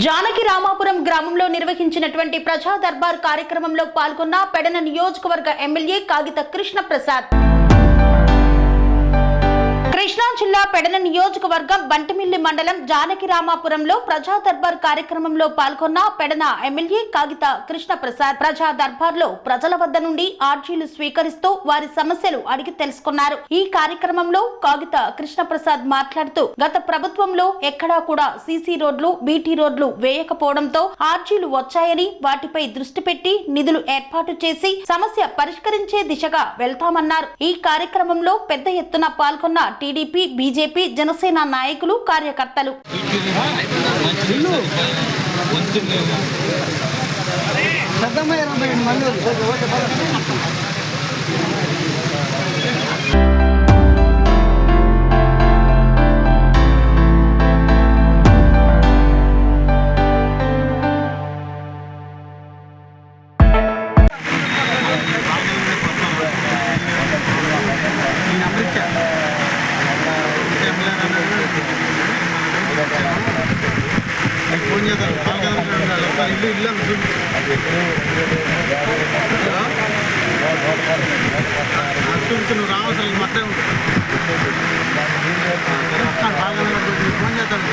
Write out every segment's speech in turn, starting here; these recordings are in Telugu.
జానకి రామాపురం గ్రామంలో నిర్వహించినటువంటి ప్రజా దర్బార్ కార్యక్రమంలో పాల్గొన్న పెడన నియోజకవర్గ ఎమ్మెల్యే కాగిత కృష్ణ ప్రసాద్. కృష్ణా జిల్లా పెడన నియోజకవర్గం బంటిమిల్లి మండలం జానకి రామాపురంలో ప్రజా దర్బార్ కార్యక్రమంలో పాల్గొన్న పెడన ఎమ్మెల్యే కాగిత కృష్ణ ప్రసాద్. ప్రజా దర్బార్ లో ప్రజల వద్ద నుండి ఆర్జీలు స్వీకరిస్తూ వారి సమస్యలు అడిగి తెలుసుకున్నారు. ఈ కార్యక్రమంలో కాగిత కృష్ణ ప్రసాద్ మాట్లాడుతూ గత ప్రభుత్వంలో ఎక్కడా కూడా సీసీ రోడ్లు, బీటీ రోడ్లు వేయకపోవడంతో ఆర్జీలు వచ్చాయని వాటిపై దృష్టి పెట్టి నిధులు ఏర్పాటు చేసి సమస్య పరిష్కరించే దిశగా వెళ్తామన్నారు. ఈ కార్యక్రమంలో పెద్ద ఎత్తున పాల్గొన్న టీడీపీ, బీజేపీ, జనసేన నాయకులు, కార్యకర్తలు. నువ్వు రావాల్సిన మొత్తం ఫోన్ చేస్తాను.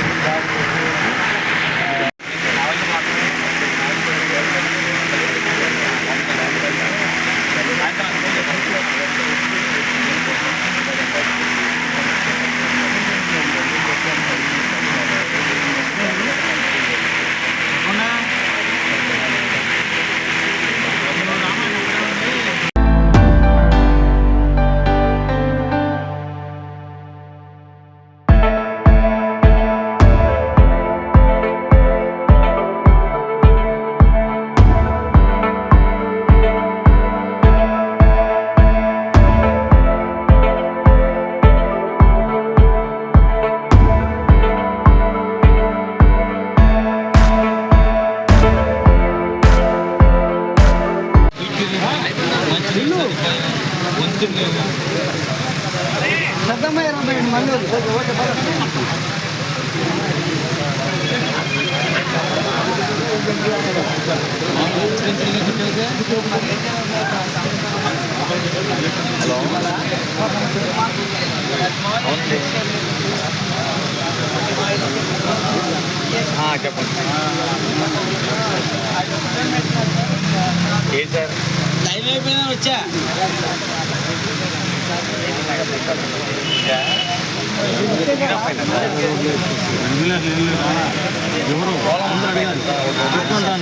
చెప్పండి. ఏ సార్ టైం అయిపోయినా వచ్చా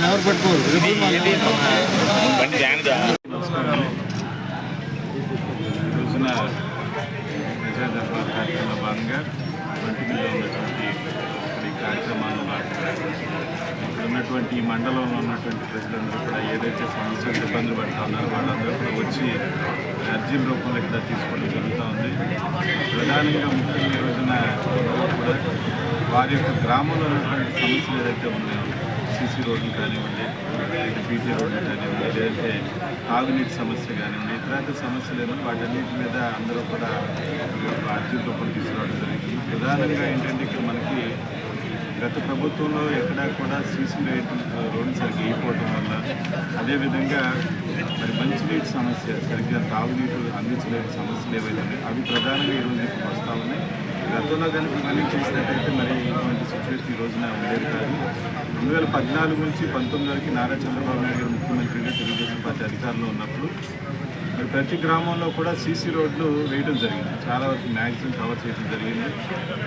ఎవరు పెట్టుకోరు. రోజున ప్రజా దర్బార్ కార్యక్రమంలో భాగంగా బంటిమిల్లిలో ఉన్నటువంటి ఈ కార్యక్రమాల్లో భాగంగా ఇక్కడ ఉన్నటువంటి ఈ మండలంలో ఉన్నటువంటి ప్రజలందరూ కూడా ఏదైతే సమస్యలు ఇబ్బందులు పడుతూ ఉన్నారో వాళ్ళందరూ కూడా వచ్చి అర్జీల రూపంలో ఇక్కడ తీసుకోవడం జరుగుతూ ఉంది. ప్రధానంగా ముఖ్యంగా ఈ రోజున కూడా వారి యొక్క గ్రామంలో ఉన్నటువంటి సమస్యలు ఏదైతే ఉన్నాయో సీసీ రోడ్లు కానివ్వండి, బీటీ రోడ్లు కానివ్వండి, లేదంటే తాగునీటి సమస్య కానివ్వండి, ఇతర సమస్యలు ఏమో వాటన్నిటి మీద అందరూ కూడా అర్జీల రూపంలో తీసుకురావడం జరిగింది. ప్రధానంగా ఏంటంటే ఇక్కడ మనకి గత ప్రభుత్వంలో ఎక్కడా కూడా సీసీ రోడ్లు సరిగ్గా వేయకపోవడం వల్ల, అదేవిధంగా మరి మంచినీటి సమస్య, సరిగ్గా తాగునీటి అందించలేని సమస్యలు ఏవైతే ఉన్నాయి అవి ప్రధానంగా ఈరోజు ఇప్పుడు వస్తూ ఉన్నాయి. గతంలో కనుక ఇవన్నీ చేసినట్టయితే మరి ఇటువంటి సిచ్యువేషన్ ఈ రోజున ఉండేది కాదు. 2014 నుంచి 19 వరకు నారా చంద్రబాబు నాయుడు గారు ముఖ్యమంత్రిగా తెలుగుదేశం పార్టీ అధికారంలో ఉన్నప్పుడు మరి ప్రతి గ్రామంలో కూడా సీసీ రోడ్లు వేయడం జరిగింది. చాలా వరకు మ్యాక్సిమం కవర్ చేయడం జరిగింది.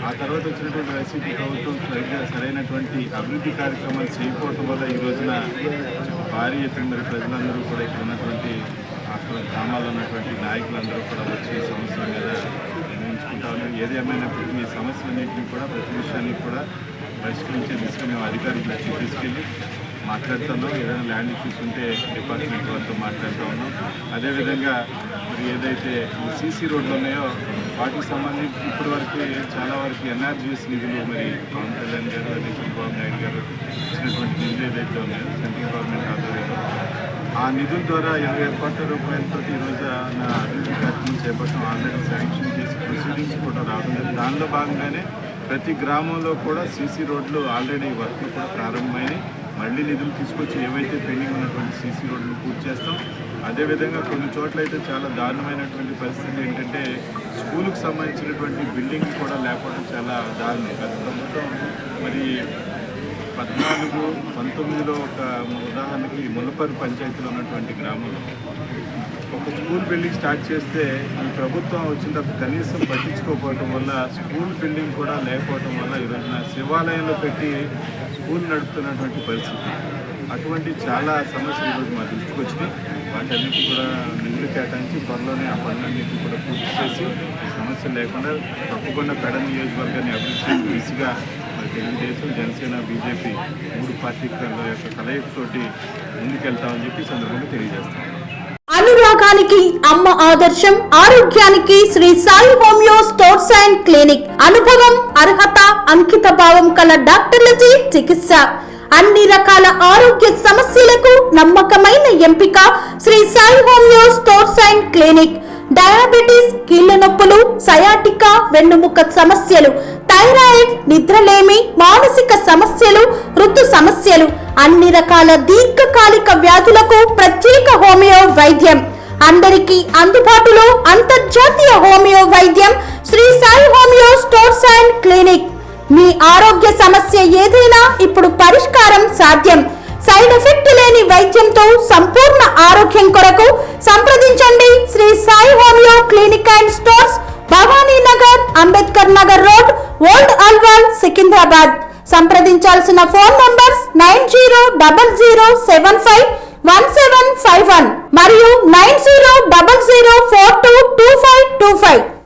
ఆ తర్వాత వచ్చినటువంటి వైసీపీ ప్రభుత్వం సరైనటువంటి అభివృద్ధి కార్యక్రమాలు చేయకపోవడం వల్ల ఈ రోజున భారీ ఎత్తున మరి ప్రజలందరూ కూడా ఇక్కడ ఉన్నటువంటి అక్కడ గ్రామాల్లో ఉన్నటువంటి నాయకులందరూ కూడా వచ్చి సమస్యల మీద నిర్ణయించుకుంటా ఉన్నారు. ఏది ఏమైనప్పటికీ ఈ సమస్యలన్నింటినీ కూడా, ప్రతి విషయాన్ని కూడా పరిష్కరించే దిశగా మేము అధికారులకు తీసుకెళ్ళి మాట్లాడుతున్నాం. ఏదైనా ల్యాండ్ ఇష్యూస్ ఉంటే డిపార్ట్మెంట్ వాళ్ళతో మాట్లాడుతూ ఉన్నాం. అదేవిధంగా మరి ఏదైతే సీసీ రోడ్లు ఉన్నాయో వాటికి సంబంధించి ఇప్పటి వరకు చాలా వరకు ఎన్ఆర్జీఎస్ నిధులు మరి పవన్ కళ్యాణ్ గారు, అదే చంద్రబాబు నాయుడు గారు ఇచ్చినటువంటి నిధులు ఏదైతే ఉన్నాయో సెంట్రల్ గవర్నమెంట్ ఆధ్వర్యంలో ఆ నిధుల ద్వారా 20 కోట్ల రూపాయలతో ఈరోజు అభివృద్ధి కార్యక్రమం చేపట్టడం ఆల్రెడీ శాంక్షన్ చేసి ప్రొసీడింగ్స్ కూడా రావడం. దానిలో భాగంగానే ప్రతి గ్రామంలో కూడా సీసీ రోడ్లు ఆల్రెడీ వర్క్లు కూడా ప్రారంభమైనాయి. మళ్ళీ నిధులు తీసుకొచ్చి ఏవైతే పెండింగ్ ఉన్నటువంటి సీసీ రోడ్లు పూర్తి చేస్తాం. అదేవిధంగా కొన్ని చోట్ల అయితే చాలా దారుణమైనటువంటి పరిస్థితి ఏంటంటే స్కూల్కి సంబంధించినటువంటి బిల్డింగ్ కూడా లేకపోవడం చాలా దారుణం. గత ప్రభుత్వం మరి 14-19లో ఒక ఉదాహరణకి ముల్లపర్రు పంచాయతీలో ఉన్నటువంటి గ్రామంలో ఒక స్కూల్ బిల్డింగ్ స్టార్ట్ చేస్తే ఈ ప్రభుత్వం వచ్చినప్పుడు కనీసం పట్టించుకోకపోవడం వల్ల స్కూల్ బిల్డింగ్ కూడా లేకపోవడం వల్ల ఈరోజున శివాలయంలో పెట్టి స్కూల్ నడుపుతున్నటువంటి పరిస్థితి. అటువంటి చాలా సమస్యలు ఈరోజు మా దృష్టికి వచ్చినాయి. వాటన్నిటి కూడా నిధులు కేటాయించి త్వరలోనే ఆ పనులన్నింటినీ కూడా పూర్తి చేసి సమస్యలు లేకుండా తప్పకుండా పెడ నియోజకవర్గాన్ని అభివృద్ధి దిశగా మరి తెలుగుదేశం, జనసేన, బీజేపీ 3 పార్టీల యొక్క కలయికతోటి ముందుకెళ్తామని చెప్పి సందర్భంగా తెలియజేస్తాం. అనురాగానికి అమ్మ ఆదర్శం, ఆరోగ్యానికి Shri Sai homeo stores and clinic. అనుభవం, అర్హత, అంకిత భావం కల డాక్టర్లచే చికిత్స. అన్ని రకాల ఆరోగ్య సమస్యలకు నమ్మకమైన ఎంపిక Shri Sai homeo stores and clinic. Diabetes, కీళ్ల నొప్పులు, సయాటికా, వెన్నుముక సమస్యలు, థైరాయిడ్, నిద్రలేమి, మానసిక సమస్యలు, ఋతు సమస్యలు, అన్ని రకాల దీర్ఘకాలిక వ్యాధులకు ప్రత్యేక హోమియో వైద్యం. అందరికీ అందుబాటులో అంతర్జాతీయ హోమియో వైద్యం Shri Sai homeo stores and clinic. మీ ఆరోగ్య సమస్య ఏదైనా ఇప్పుడు పరిష్కారం సాధ్యం. సైడ్ ఎఫెక్ట్ లేని వైద్యంతో సంపూర్ణ ఆరోగ్యం కొరకు సంప్రదించండి Shri Sai homeo clinic and stores, Bhavani Nagar, Ambedkar Nagar road, old Alwal, Secunderabad. సంప్రదించాల్సిన ఫోన్ నంబర్స్ 9000751751 మరియు 9000422525.